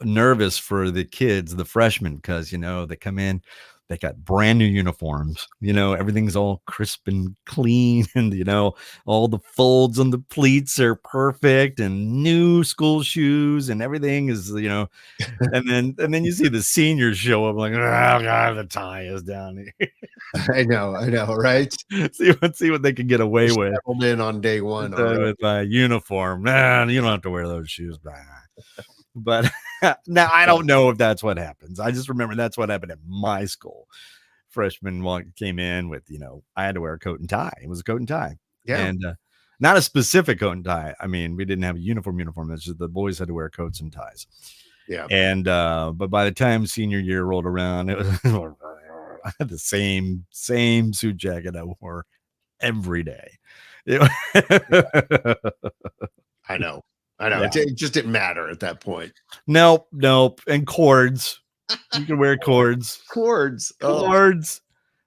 nervous for the kids, the freshmen, because they come in, they got brand new uniforms, everything's all crisp and clean, and all the folds on the pleats are perfect, and new school shoes, and everything is and then you see the seniors show up like, oh god, the tie is down here. I know, right? see what they can get away with. Settled in on day one with my uniform. Nah, you don't have to wear those shoes. But now I don't know if that's what happens. I just remember that's what happened at my school. Freshmen came in with, I had to wear a coat and tie. It was a coat and tie. Yeah. And not a specific coat and tie. I mean, we didn't have a uniform. It's just the boys had to wear coats and ties. Yeah. And but by the time senior year rolled around, it was I had the same suit jacket I wore every day. It- I know. I know. Yeah. It just didn't matter at that point. Nope. And cords. You can wear cords. Cords. Oh, Cords.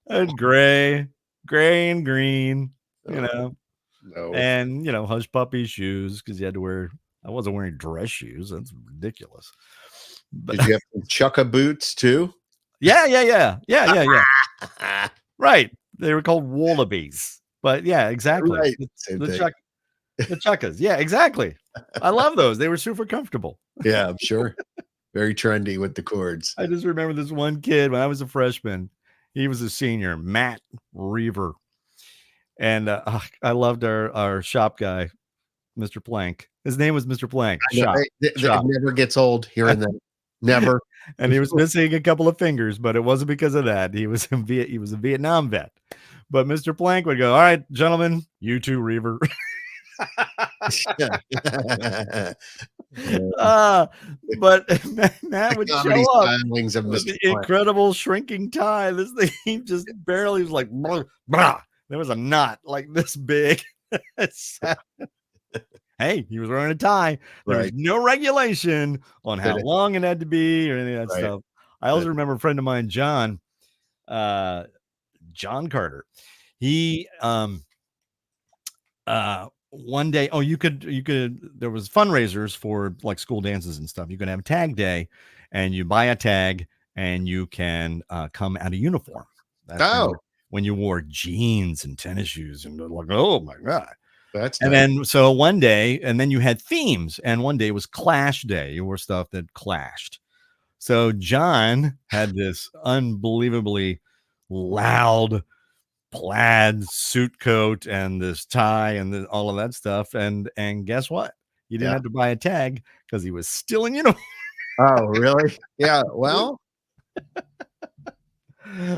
And gray and green. You know. no. And hush puppy shoes because you had to wear. I wasn't wearing dress shoes. That's ridiculous. But Did you have some chukka boots too? yeah. Right. They were called wallabies. But yeah, exactly. Right. Same thing. The chukkas. Yeah, exactly. I love those. They were super comfortable. Yeah, I'm sure. Very trendy with the cords. I just remember this one kid when I was a freshman. He was a senior, Matt Reaver. And I loved our shop guy, Mr. Plank. His name was Mr. Plank. It never gets old hearing that. Never. And he was missing a couple of fingers, but it wasn't because of that. He was a Vietnam vet. But Mr. Plank would go, "All right, gentlemen, you too, Reaver." But Matt would show up with the incredible shrinking tie. This thing he just barely was like, blah. There was a knot like this big. Hey, he was wearing a tie. There was no regulation on how long it had to be or any of that stuff. I also remember a friend of mine, John Carter. He one day, you could there was fundraisers for like school dances and stuff. You could have tag day and you buy a tag and you can come out of uniform. That's when you wore jeans and tennis shoes and like, oh my God. And then so one day, and then you had themes, and one day was Clash Day. You wore stuff that clashed. So John had this unbelievably loud plaid suit coat and this tie and all of that stuff. And guess what? You didn't have to buy a tag because he was still in uniform. Oh, really? Yeah. Well,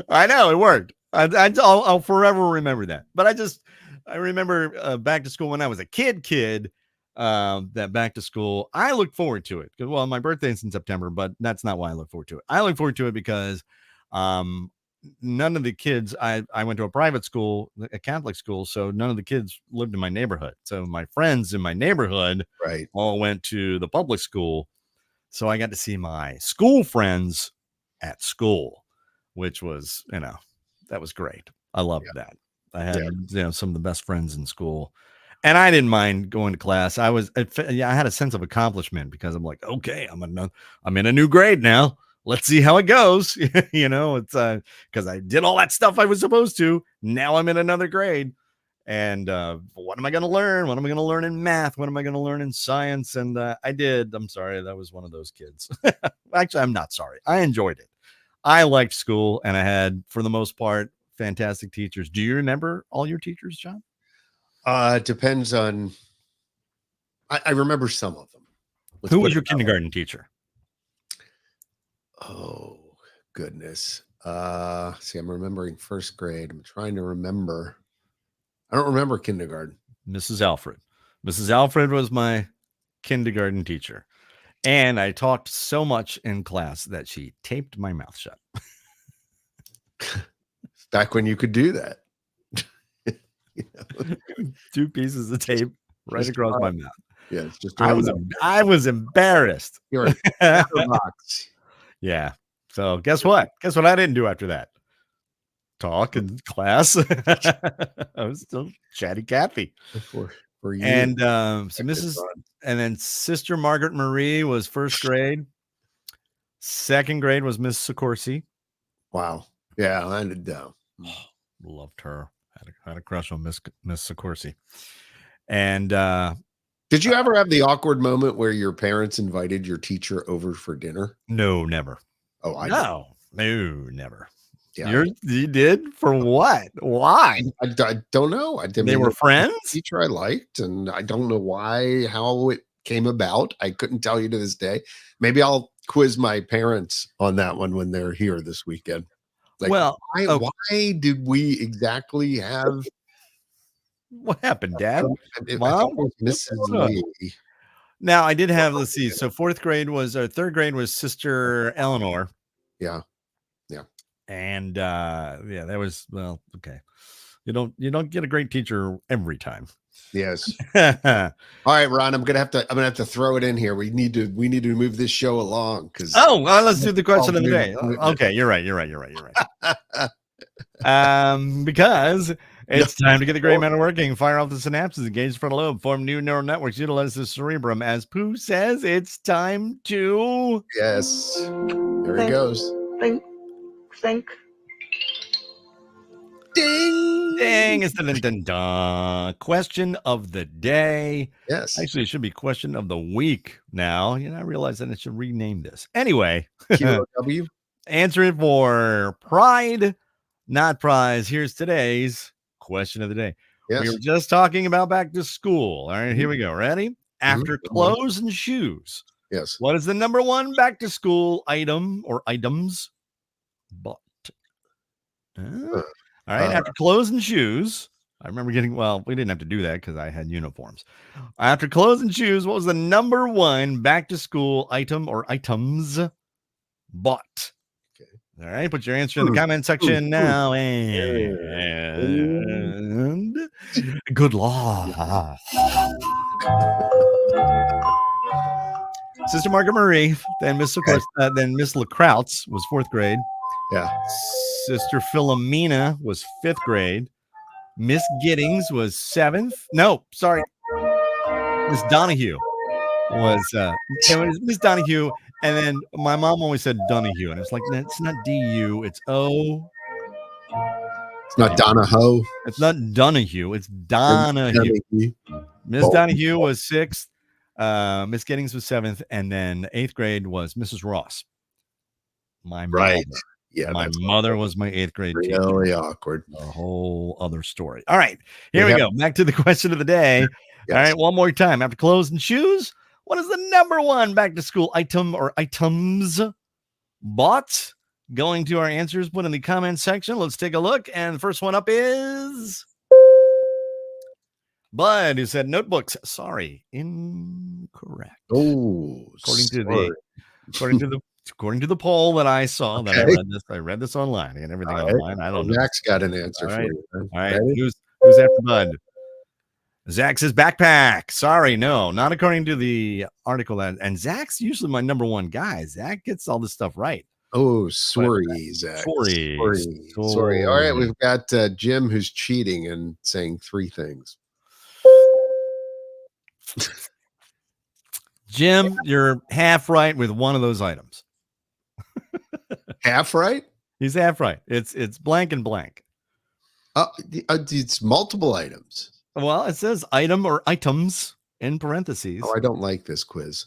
I know it worked. I'll forever remember that. But I remember back to school when I was a kid. That back to school, I look forward to it. Well, my birthday's in September, but that's not why I look forward to it. I look forward to it because none of the kids, I went to a private school, a Catholic school, so none of the kids lived in my neighborhood. So my friends in my neighborhood all went to the public school. So I got to see my school friends at school, which was, that was great. I loved that. I had, some of the best friends in school. And I didn't mind going to class. I had a sense of accomplishment because I'm like, okay, I'm in a new grade now. Let's see how it goes. It's because I did all that stuff I was supposed to. Now I'm in another grade. And what am I going to learn? What am I going to learn in math? What am I going to learn in science? And I did. I'm sorry. That was one of those kids. Actually, I'm not sorry. I enjoyed it. I liked school, and I had, for the most part, fantastic teachers. Do you remember all your teachers, John? Depends on. I remember some of them. Who was your kindergarten teacher? Oh, goodness. See, I'm remembering first grade. I'm trying to remember. I don't remember kindergarten. Mrs. Alfred. Mrs. Alfred was my kindergarten teacher. And I talked so much in class that she taped my mouth shut. Back when you could do that. 2 pieces of tape right across my mouth. Yeah, it's just I was embarrassed. You're a box. Yeah. So guess what? Guess what I didn't do after that? Talk in class. I was still chatty Cathy. For you. And so and then Sister Margaret Marie was first grade. Second grade was Miss Sicorsi. Wow. Yeah, I did. Loved her. Had a crush on Miss Sicorsi. And did you ever have the awkward moment where your parents invited your teacher over for dinner? No, never. Oh, No, never. Yeah. You did? For what? Why? I don't know. They were friends? Teacher I liked, and I don't know how it came about. I couldn't tell you to this day. Maybe I'll quiz my parents on that one when they're here this weekend. Like, why did we exactly have? What happened, Dad? Mom? Mrs. Lee. Now I did have, let's see. So third grade was Sister Eleanor. Yeah. And yeah, that was okay. You don't get a great teacher every time. Yes. All right, Ron. I'm gonna have to throw it in here. We need to move this show along because well, let's do the question of the day. Okay, you're right. Because it's time to get the gray matter working, fire off the synapses, engage the frontal lobe, form new neural networks, utilize the cerebrum. As Pooh says, it's time to. Yes. There he goes. Think. Ding. Dang, it's the question of the day. Yes. Actually, it should be question of the week now. I realize that I should rename this. Anyway, QOW. Answer it for pride, not prize. Here's today's question of the day. Yes. We were just talking about back to school. All right, here we go. Ready? After clothes and shoes. Yes. What is the number one back to school item or items bought? All right, after clothes and shoes, I remember we didn't have to do that because I had uniforms. After clothes and shoes, what was the number one back to school item or items bought? Okay. All right, put your answer in the comment section now. And good luck. Sister Margaret Marie, then Miss LaCroutz was 4th grade. Yeah. Sister Philomena was 5th grade. Miss Giddings was 7th. No, sorry. Miss Donahue was Miss Donahue. And then my mom always said Donahue. And it's like, it's not D-U, it's O. It's not Donahoe. It's not Donahue, it's Donahue. Miss Donahue was 6th. Miss Giddings was 7th. And then 8th grade was Mrs. Ross. My mother. Yeah, my mother was my 8th grade teacher. Really awkward. A whole other story. All right, here we go. Back to the question of the day. Yes. All right, one more time. After clothes and shoes, what is the number one back to school item or items bought? Going to our answers, put in the comment section. Let's take a look. And the first one up is Bud, who said notebooks. Sorry, incorrect. Oh, According to the poll that I saw, that I read this online and everything online. I don't know. Zach's got an answer for you. All right. Who's after Bud? Zach says backpack. Sorry, no, not according to the article. And Zach's usually my number one guy. Zach gets all this stuff right. Oh, sorry, Zach. Sorry. All right, we've got Jim who's cheating and saying 3 things. Jim, you're half right with one of those items. Half right? He's half right. It's blank and blank. It's multiple items. Well, it says item or items in parentheses. Oh, I don't like this quiz.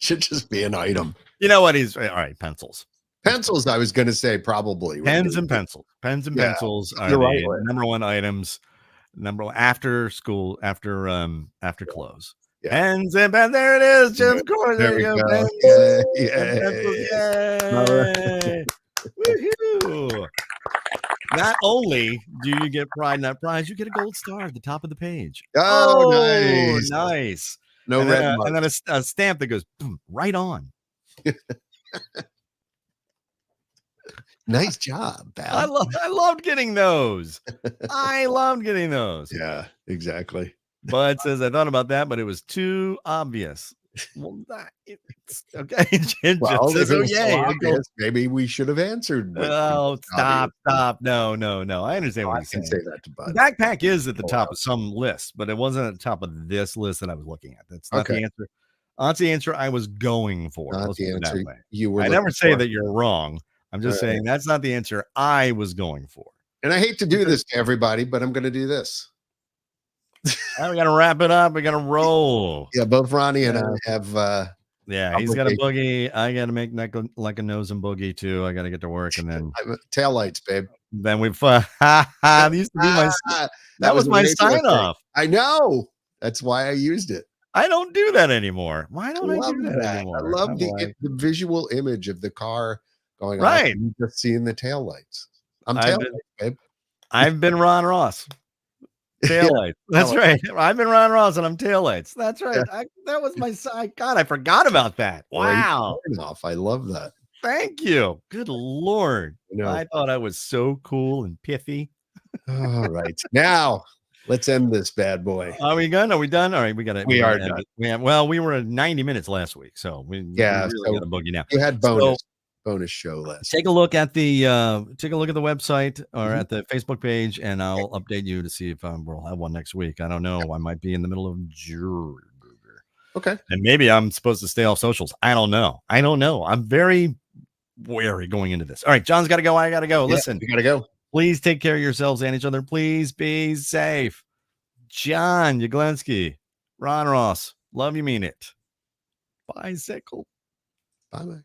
Should just be an item. You know what? All right. Pencils. Pencils. I was going to say probably pens and pencils. Pens and pencils are the number one items. Number one after school, after close. Yeah. Pens and pens. There it is, Jim. Of course, there you go. Yay! Woohoo! Not only do you get pride, not prize, you get a gold star at the top of the page. Oh, nice. No and red then, and then a stamp that goes boom, right on. Nice job, pal. I loved getting those. I loved getting those. Yeah, exactly. Bud says, I thought about that, but it was too obvious. Well, it's okay. Well, says, so obvious, maybe we should have answered. Oh, stop. No. I understand what you're saying. Say that to Bud. Backpack is at the top of some lists, but it wasn't at the top of this list that I was looking at. That's not the answer. That's the answer I was going for. Not the answer you were. I never say that you're wrong. I'm just saying that's not the answer I was going for. And I hate to do this to everybody, but I'm going to do this. We got to wrap it up. We got to roll. Yeah, both Ronnie and I have. He's got a boogie. I got to make like a nose and boogie too. I got to get to work and then taillights, babe. Then we've used to be my. That was my sign off. I know. That's why I used it. I don't do that anymore. Why don't I do that anymore? I love the visual image of the car going right. On, just seeing the taillights. I'm taillights, babe. I've been Ron Ross. Taillights. That's right. I've been Ron Ross and I'm taillights. That's right. Yeah. That was my side. God, I forgot about that. Wow. I love that. Thank you. Good Lord. No. I thought I was so cool and pithy. All right. Now, let's end this bad boy. Are we done? Are we done? All right. We got to. We are end done. it. Well, we were at 90 minutes last week, so we really so got to boogie now. You had bonus show last. Take a look at the website or Mhm. at the Facebook page, and I'll update you to see if we'll have one next week. I don't know. I might be in the middle of jury. Okay. And maybe I'm supposed to stay off socials. I don't know. I'm very wary going into this. All right, John's got to go. I got to go. Yeah, Listen, you got to go. please take care of yourselves and each other. Please be safe. John Yaglensky, Ron Ross, love you, mean it. Bicycle. Bye-bye.